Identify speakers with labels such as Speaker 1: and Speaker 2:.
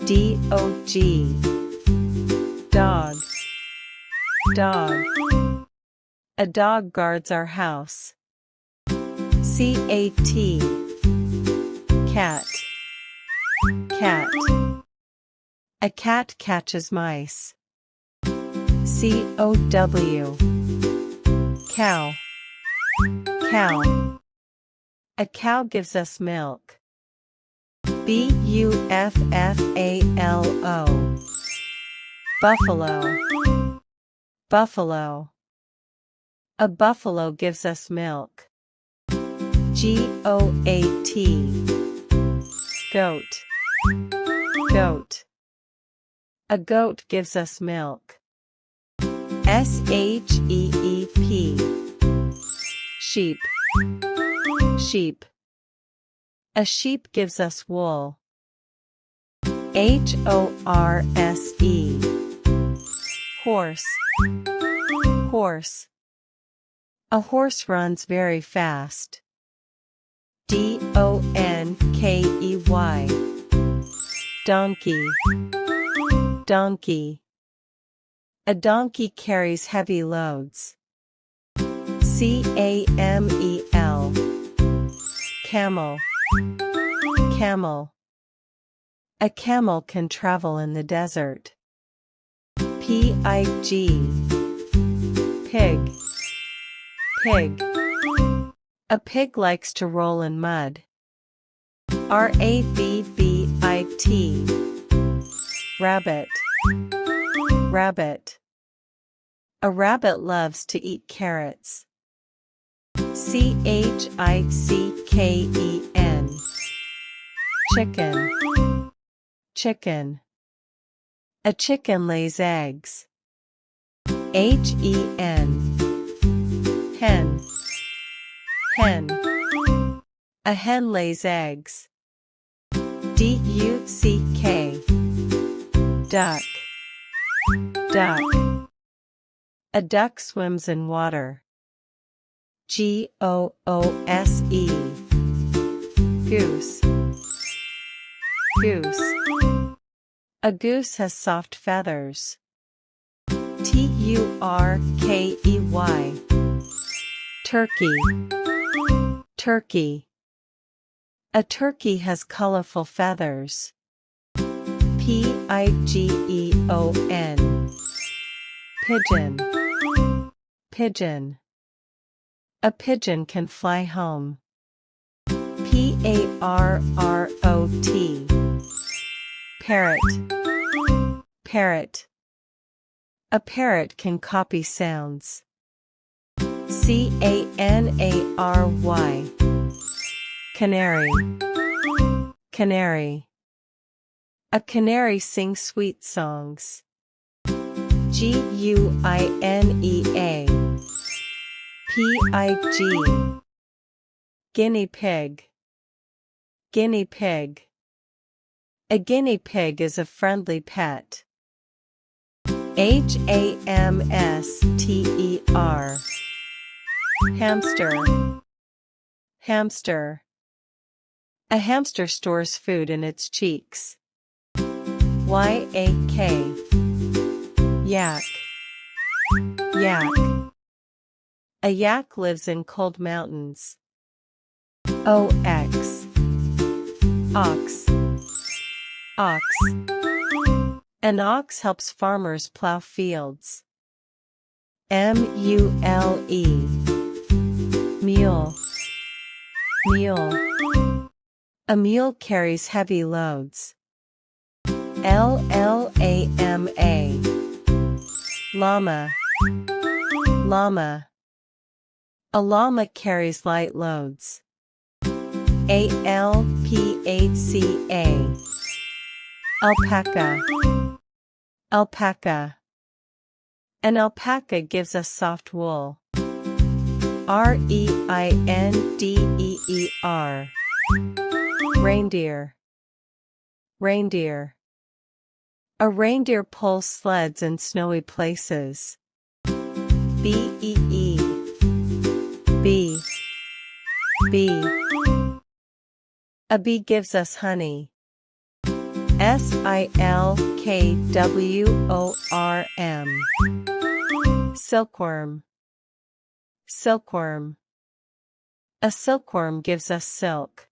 Speaker 1: D-O-G. Dog. Dog. A dog guards our house. C-A-T. Cat. Cat. A cat catches mice. C-O-W. Cow. Cow. A cow gives us milk. B-U-F-F-A-L-O. Buffalo. Buffalo. A buffalo gives us milk. G-O-A-T. Goat. Goat. A goat gives us milk. S-H-E-E-P. Sheep. Sheep. A sheep gives us wool. H-O-R-S-E. Horse. Horse. A horse runs very fast. D-O-N-K-E-Y. Donkey. Donkey. A donkey carries heavy loads. C-A-M-E-L. Camel. Camel. A camel can travel in the desert. P-I-G. Pig. Pig. A pig likes to roll in mud. R-A-B-B-I-T. Rabbit. Rabbit. A rabbit loves to eat carrots. C-H-I-C-K-E-N. Chicken. Chicken. A chicken lays eggs. H-E-N. Hen. Hen. A hen lays eggs. D-U-C-K. Duck. Duck. A duck swims in water. G-O-O-S-E. Goose. Goose. A goose has soft feathers. T-U-R-K-E-Y. Turkey. Turkey. A turkey has colorful feathers. P-I-G-E-O-N. Pigeon. Pigeon. A pigeon can fly home. P-A-R-R-O-T. Parrot. Parrot. A parrot can copy sounds. C-A-N-A-R-Y. Canary. Canary. A canary sings sweet songs. G-U-I-N-E-A. P-I-G. Guinea pig. Guinea pig. A guinea pig is a friendly pet. H-A-M-S-T-E-R. Hamster. Hamster. A hamster stores food in its cheeks. Y-A-K. Yak. Yak. A yak lives in cold mountains. O-X. Ox. Ox. An ox helps farmers plow fields. M-U-L-E. Mule. Mule. A mule carries heavy loads. L-L-A-M-A. Llama. Llama. A llama carries light loads. A-L-P-A-C-A. Alpaca. Alpaca. An alpaca gives us soft wool. R-E-I-N-D-E-E-R. Reindeer. Reindeer. A reindeer pulls sleds in snowy places. B-E-E. Bee. Bee. A bee gives us honey. silkworm. Silkworm. Silkworm. A silkworm gives us silk.